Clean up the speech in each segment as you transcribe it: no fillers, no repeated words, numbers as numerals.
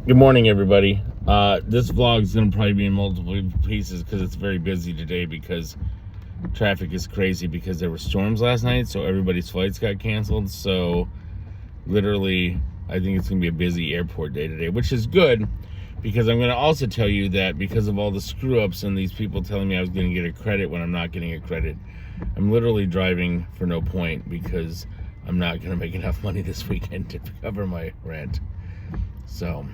Good morning, everybody. This vlog is going to probably be in multiple pieces because it's very busy today because traffic is crazy because there were storms last night, so everybody's flights got canceled. So literally, I think it's going to be a busy airport day today, which is good because I'm going to also tell you that because of all the screw-ups and these people telling me I was going to get a credit when I'm not getting a credit, I'm literally driving for no point because I'm not going to make enough money this weekend to cover my rent. So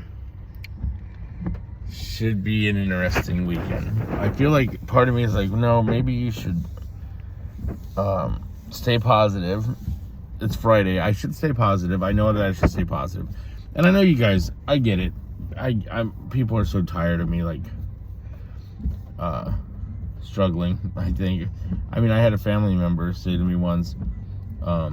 should be an interesting weekend. I feel like part of me is like, no, maybe you should stay positive. It's Friday. I should stay positive. I know that I should stay positive. And I know you guys, I get it. People are so tired of me, like, struggling, I think. I mean, I had a family member say to me once, I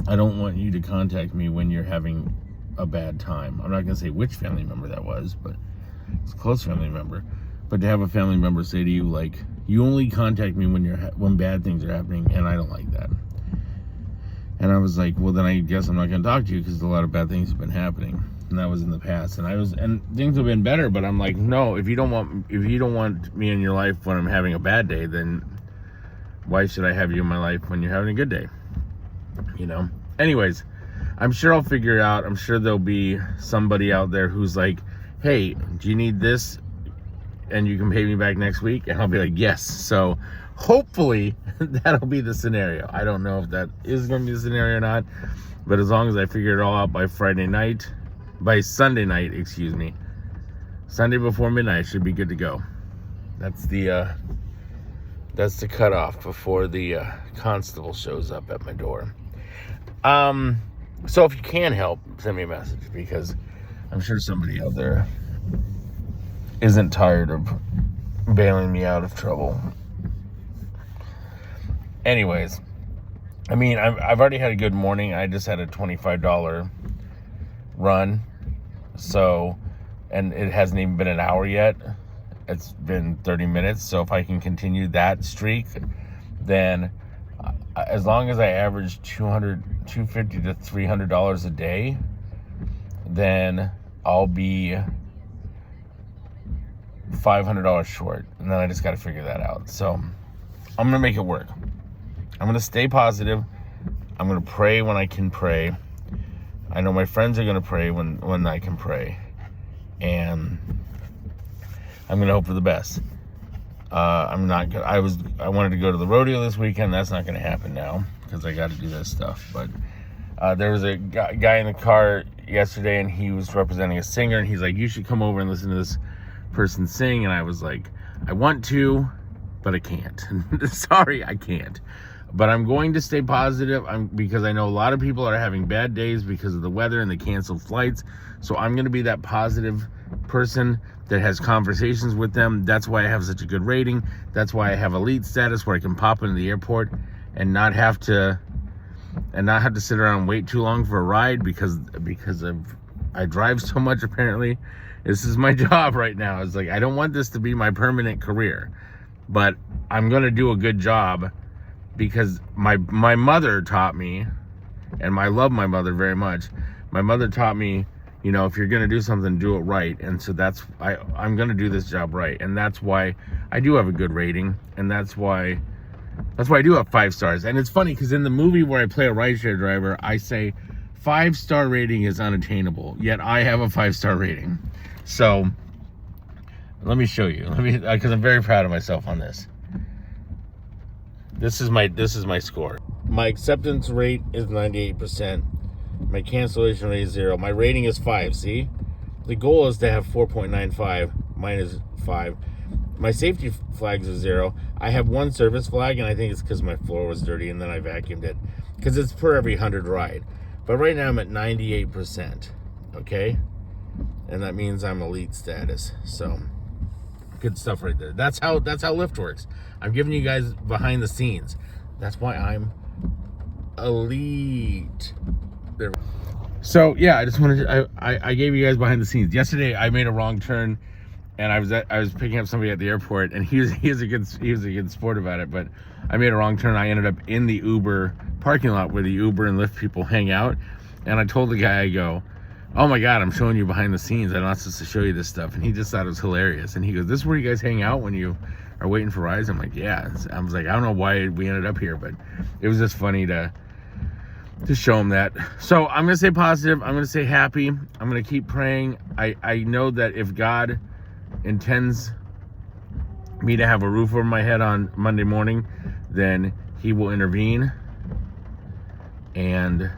don't want you to contact me when you're having a bad time. I'm not going to say which family member that was, but it's a close family member. But to have a family member say to you, like, you only contact me when bad things are happening, and I don't like that. And I was like, well, then I guess I'm not going to talk to you because a lot of bad things have been happening, and that was in the past. And things have been better, but I'm like, no, if you don't want me in your life when I'm having a bad day, then why should I have you in my life when you're having a good day? You know. Anyways, I'm sure I'll figure it out. I'm sure there'll be somebody out there who's like, hey, do you need this? And you can pay me back next week? And I'll be like, yes. So hopefully that'll be the scenario. I don't know if that is going to be the scenario or not. But as long as I figure it all out by Sunday night, Sunday before midnight, I should be good to go. That's the cutoff before the constable shows up at my door. So if you can help, send me a message because I'm sure somebody out there isn't tired of bailing me out of trouble. Anyways, I mean, I've already had a good morning. I just had a $25 run. So, and it hasn't even been an hour yet. It's been 30 minutes. So if I can continue that streak, then as long as I average $250 to $300 a day, then I'll be $500 short, and then I just got to figure that out. So I'm gonna make it work. I'm gonna stay positive. I'm gonna pray when I can pray. I know my friends are gonna pray when I can pray, and I'm gonna hope for the best. I wanted to go to the rodeo this weekend. That's not going to happen now because I got to do this stuff. But there was a guy in the car yesterday, and he was representing a singer, and he's like, you should come over and listen to this person sing. And I was like, I want to, but I can't. Sorry, I can't. But I'm going to stay positive because I know a lot of people are having bad days because of the weather and the canceled flights. So I'm going to be that positive person that has conversations with them. That's why I have such a good rating. That's why I have elite status where I can pop into the airport and not have to sit around and wait too long for a ride because I drive so much. Apparently, this is my job right now. It's like I don't want this to be my permanent career, but I'm gonna do a good job because my mother taught me, and I love my mother very much. My mother taught me, you know, if you're going to do something, do it right. And so I'm going to do this job right. And that's why I do have a good rating. And that's why I do have 5 stars. And it's funny because in the movie where I play a rideshare driver, I say 5-star rating is unattainable. Yet I have a 5-star rating. So let me show you. Because I'm very proud of myself on this. This is my score. My acceptance rate is 98%. My cancellation rate is 0. My rating is 5, see? The goal is to have 4.95. Mine is 5. My safety flags are 0. I have 1 service flag, and I think it's because my floor was dirty, and then I vacuumed it. Because it's per every 100 ride. But right now I'm at 98%. Okay? And that means I'm elite status. So, good stuff right there. That's how Lyft works. I'm giving you guys behind the scenes. That's why I'm elite. So yeah, I just wanted to, I gave you guys behind the scenes. Yesterday I made a wrong turn, and I was picking up somebody at the airport, and he was a good sport about it. But I made a wrong turn. I ended up in the Uber parking lot where the Uber and Lyft people hang out, and I told the guy, I go, oh my God, I'm showing you behind the scenes. I'm not supposed to show you this stuff. And he just thought it was hilarious. And he goes, this is where you guys hang out when you are waiting for rides? I'm like, yeah. I was like, I don't know why we ended up here, but it was just funny to show him that. So I'm going to stay positive. I'm going to stay happy. I'm going to keep praying. I know that if God intends me to have a roof over my head on Monday morning, then he will intervene. And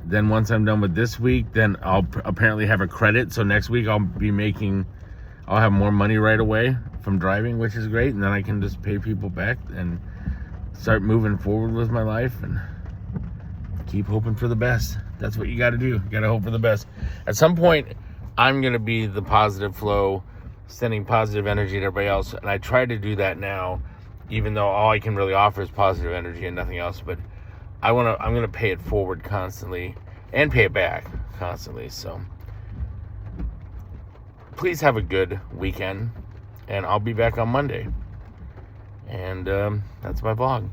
then once I'm done with this week, then I'll apparently have a credit. So next week I'll have more money right away from driving, which is great. And then I can just pay people back and start moving forward with my life and keep hoping for the best. That's what you got to do. You got to hope for the best. At some point, I'm going to be the positive flow, sending positive energy to everybody else. And I try to do that now, even though all I can really offer is positive energy and nothing else. But I'm going to pay it forward constantly and pay it back constantly. So please have a good weekend, and I'll be back on Monday. And that's my vlog.